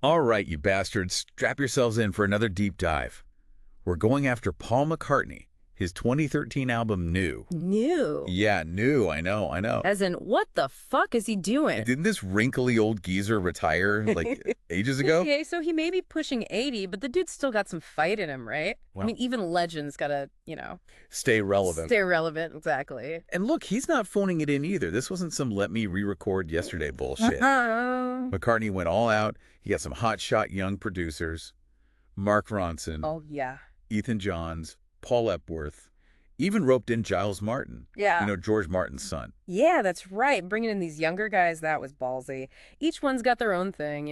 All right, you bastards, strap yourselves in for another deep dive. We're going after Paul McCartney, his 2013 album New. New. Yeah, New, I know. As in, what the fuck is he doing? Didn't this wrinkly old geezer retire, like, ages ago? Okay, so he may be pushing 80, but the dude's still got some fight in him, right? Well, I mean, even legends gotta, stay relevant. stay relevant, exactly. And look, he's not phoning it in either. This wasn't some let me re-record yesterday bullshit. McCartney went all out. He got some hotshot young producers. Mark Ronson, Oh, yeah. Ethan Johns, Paul Epworth, even roped in Giles Martin. Yeah. You know, George Martin's son. Yeah, that's right. Bringing in these younger guys, that was ballsy. Each one's got their own thing,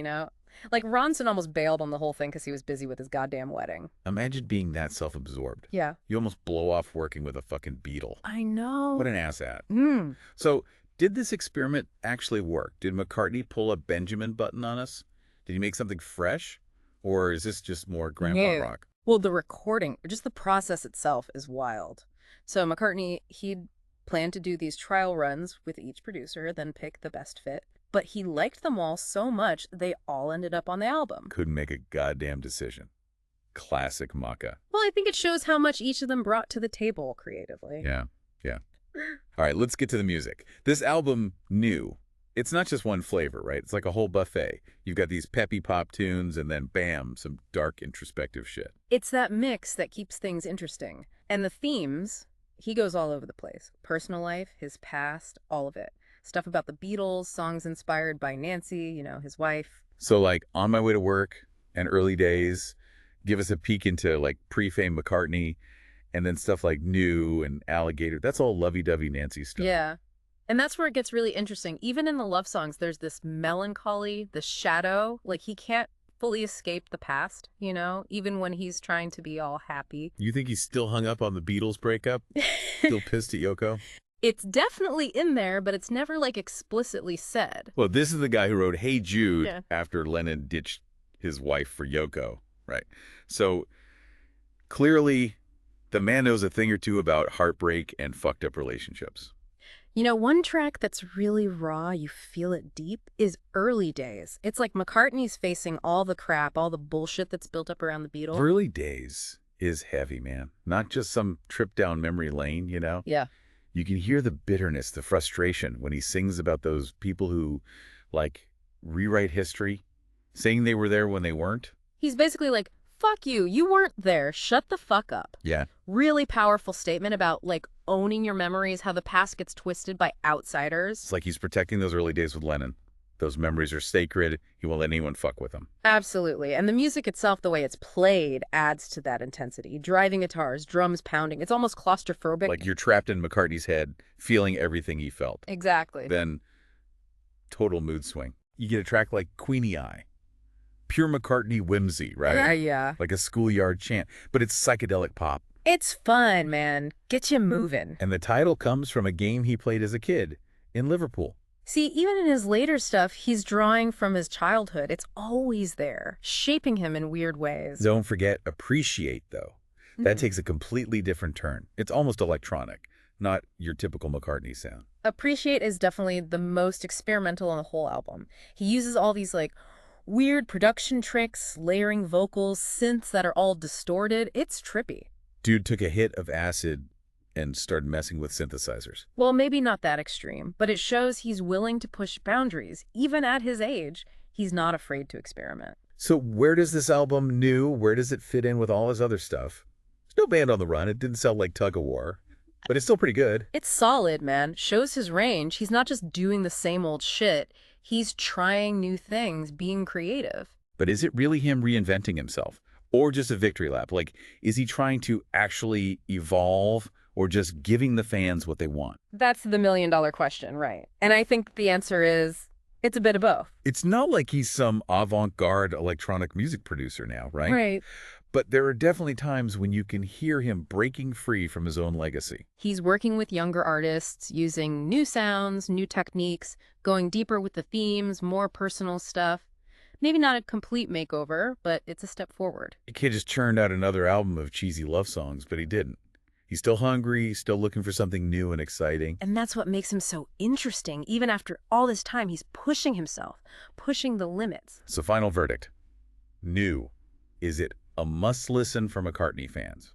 Like, Ronson almost bailed on the whole thing because he was busy with his goddamn wedding. Imagine being that self-absorbed. Yeah. You almost blow off working with a fucking Beatle. I know. What an asshat. Hmm. So, did this experiment actually work? Did McCartney pull a Benjamin Button on us? Did he make something fresh? Or is this just more grandpa No. rock? Well, the recording, just the process itself is wild. So McCartney, he'd planned to do these trial runs with each producer, then pick the best fit. But he liked them all so much, they all ended up on the album. Couldn't make a goddamn decision. Classic Mucka. Well, I think it shows how much each of them brought to the table creatively. Yeah. All right, let's get to the music. This album, New, it's not just one flavor, right? It's like a whole buffet. You've got these peppy pop tunes and then, bam, some dark introspective shit. It's that mix that keeps things interesting. And the themes, he goes all over the place. Personal life, his past, all of it. Stuff about the Beatles, songs inspired by Nancy, his wife. So, like, On My Way to Work and Early Days, give us a peek into, like, pre-fame McCartney, and then stuff like New and Alligator. That's all lovey-dovey Nancy stuff. Yeah. And that's where it gets really interesting. Even in the love songs, there's this melancholy, the shadow. Like, he can't fully escape the past, even when he's trying to be all happy. You think he's still hung up on the Beatles breakup? Still pissed at Yoko? It's definitely in there, but it's never, like, explicitly said. Well, this is the guy who wrote Hey Jude Yeah. after Lennon ditched his wife for Yoko, right? So, clearly, the man knows a thing or two about heartbreak and fucked up relationships. One track that's really raw, you feel it deep, is Early Days. It's like McCartney's facing all the crap, all the bullshit that's built up around the Beatles. Early Days is heavy, man. Not just some trip down memory lane, Yeah. You can hear the bitterness, the frustration when he sings about those people who, like, rewrite history, saying they were there when they weren't. He's basically like, fuck you, you weren't there, shut the fuck up. Yeah. Really powerful statement about, like, owning your memories, how the past gets twisted by outsiders. It's like he's protecting those early days with Lennon. Those memories are sacred. He won't let anyone fuck with them. Absolutely. And the music itself, the way it's played, adds to that intensity. Driving guitars, drums pounding. It's almost claustrophobic. Like you're trapped in McCartney's head, feeling everything he felt. Exactly. Then, total mood swing. You get a track like Queenie Eye. Pure McCartney whimsy, right? Yeah. Like a schoolyard chant. But it's psychedelic pop. It's fun, man. Get you moving. And the title comes from a game he played as a kid in Liverpool. See, even in his later stuff, he's drawing from his childhood. It's always there, shaping him in weird ways. Don't forget Appreciate, though. That takes a completely different turn. It's almost electronic, not your typical McCartney sound. Appreciate is definitely the most experimental on the whole album. He uses all these, like, weird production tricks, layering vocals, synths that are all distorted. It's trippy. Dude took a hit of acid and started messing with synthesizers. Well, maybe not that extreme, but it shows he's willing to push boundaries. Even at his age, he's not afraid to experiment. So where does this album, New, where does it fit in with all his other stuff? There's no Band on the Run. It didn't sound like Tug of War, but it's still pretty good. It's solid, man. Shows his range. He's not just doing the same old shit. He's trying new things, being creative. But is it really him reinventing himself? Or just a victory lap? Like, is he trying to actually evolve or just giving the fans what they want? That's the million-dollar question, right? And I think the answer is, it's a bit of both. It's not like he's some avant-garde electronic music producer now, right? Right. But there are definitely times when you can hear him breaking free from his own legacy. He's working with younger artists, using new sounds, new techniques, going deeper with the themes, more personal stuff. Maybe not a complete makeover, but it's a step forward. The kid just churned out another album of cheesy love songs, but he didn't. He's still hungry, still looking for something new and exciting. And that's what makes him so interesting. Even after all this time, he's pushing himself, pushing the limits. So final verdict. New. Is it a must-listen for McCartney fans?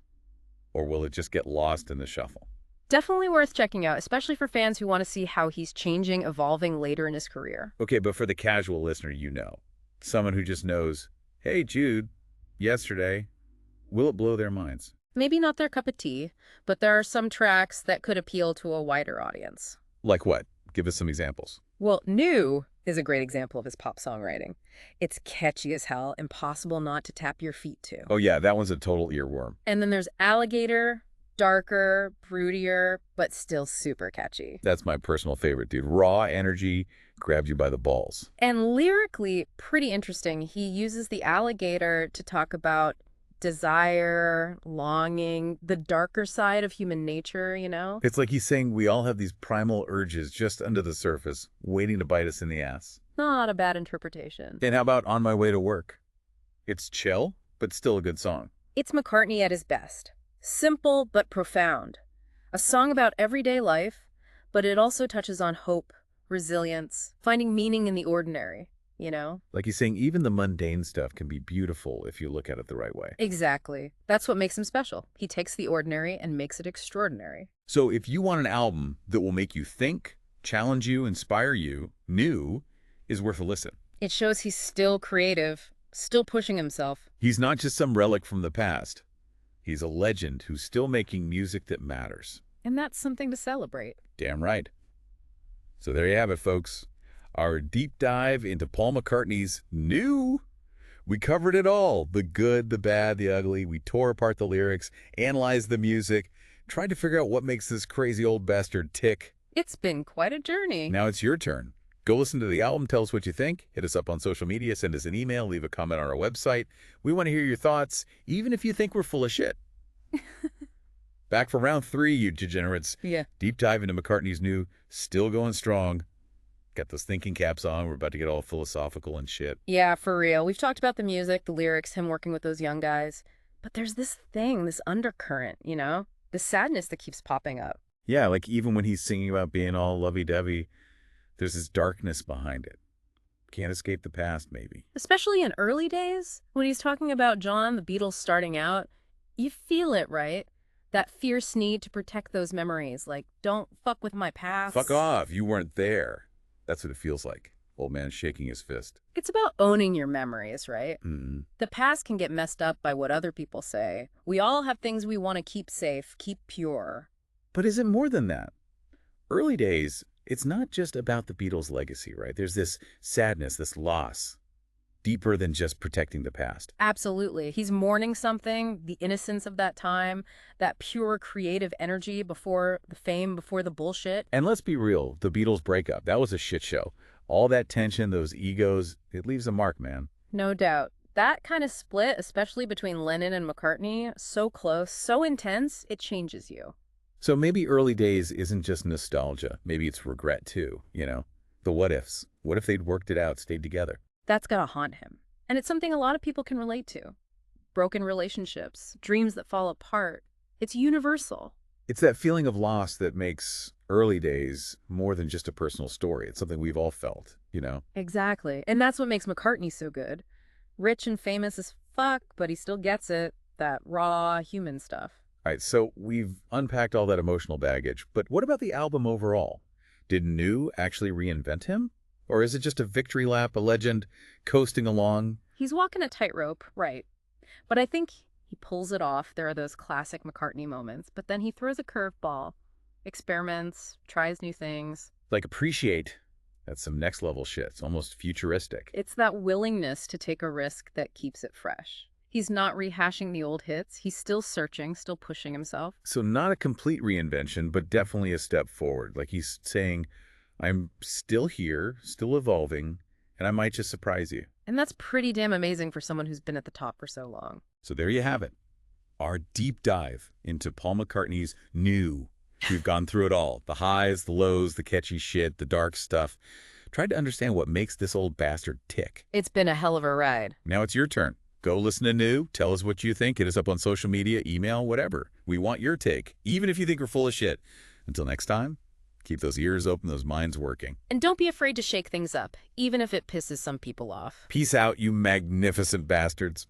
Or will it just get lost in the shuffle? Definitely worth checking out, especially for fans who want to see how he's changing, evolving later in his career. Okay, but for the casual listener, someone who just knows, hey, Jude, yesterday, will it blow their minds? Maybe not their cup of tea, but there are some tracks that could appeal to a wider audience. Like what? Give us some examples. Well, New is a great example of his pop songwriting. It's catchy as hell, impossible not to tap your feet to. Oh yeah, that one's a total earworm. And then there's Alligator, darker, broodier, but still super catchy. That's my personal favorite, dude. Raw energy grabs you by the balls. And lyrically, pretty interesting. He uses the alligator to talk about desire, longing, the darker side of human nature, you know? It's like he's saying we all have these primal urges just under the surface, waiting to bite us in the ass. Not a bad interpretation. And how about On My Way to Work? It's chill, but still a good song. It's McCartney at his best. Simple but profound. A song about everyday life, but it also touches on hope, resilience, finding meaning in the ordinary, you know? Like he's saying even the mundane stuff can be beautiful if you look at it the right way. Exactly. That's what makes him special. He takes the ordinary and makes it extraordinary. So if you want an album that will make you think, challenge you, inspire you, New is worth a listen. It shows he's still creative, still pushing himself. He's not just some relic from the past. He's a legend who's still making music that matters. And that's something to celebrate. Damn right. So there you have it, folks. Our deep dive into Paul McCartney's New. We covered it all. The good, the bad, the ugly. We tore apart the lyrics, analyzed the music, tried to figure out what makes this crazy old bastard tick. It's been quite a journey. Now it's your turn. Go listen to the album, tell us what you think, hit us up on social media, send us an email, leave a comment on our website. We want to hear your thoughts, even if you think we're full of shit. Back for round 3, you degenerates. Yeah. Deep dive into McCartney's New, still going strong. Got those thinking caps on. We're about to get all philosophical and shit. Yeah, for real. We've talked about the music, the lyrics, him working with those young guys. But there's this thing, this undercurrent, you know? The sadness that keeps popping up. Yeah, like even when he's singing about being all lovey-dovey, there's this darkness behind it. Can't escape the past, maybe. Especially in early days, when he's talking about John, the Beatles starting out, you feel it, right? That fierce need to protect those memories. Like, don't fuck with my past. Fuck off. You weren't there. That's what it feels like. Old man shaking his fist. It's about owning your memories, right? Mm-hmm. The past can get messed up by what other people say. We all have things we want to keep safe, keep pure. But is it more than that? Early days, it's not just about the Beatles' legacy, right? There's this sadness, this loss, deeper than just protecting the past. Absolutely. He's mourning something, the innocence of that time, that pure creative energy before the fame, before the bullshit. And let's be real, the Beatles breakup, that was a shit show. All that tension, those egos, it leaves a mark, man. No doubt. That kind of split, especially between Lennon and McCartney, so close, so intense, it changes you. So maybe early days isn't just nostalgia. Maybe it's regret too, you know? The what ifs. What if they'd worked it out, stayed together? That's gotta haunt him. And it's something a lot of people can relate to. Broken relationships, dreams that fall apart. It's universal. It's that feeling of loss that makes early days more than just a personal story. It's something we've all felt, you know? Exactly. And that's what makes McCartney so good. Rich and famous as fuck, but he still gets it. That raw human stuff. All right, so we've unpacked all that emotional baggage, but what about the album overall? Did New actually reinvent him? Or is it just a victory lap, a legend, coasting along? He's walking a tightrope, right. But I think he pulls it off. There are those classic McCartney moments, but then he throws a curveball, experiments, tries new things. Like Appreciate. That's some next level shit. It's almost futuristic. It's that willingness to take a risk that keeps it fresh. He's not rehashing the old hits. He's still searching, still pushing himself. So not a complete reinvention, but definitely a step forward. Like he's saying, I'm still here, still evolving, and I might just surprise you. And that's pretty damn amazing for someone who's been at the top for so long. So there you have it. Our deep dive into Paul McCartney's New. We've gone through it all. The highs, the lows, the catchy shit, the dark stuff. Tried to understand what makes this old bastard tick. It's been a hell of a ride. Now it's your turn. Go listen to New. Tell us what you think. Hit us up on social media, email, whatever. We want your take, even if you think we're full of shit. Until next time, Keep those ears open, those minds working. And don't be afraid to shake things up, even if it pisses some people off. Peace out, you magnificent bastards.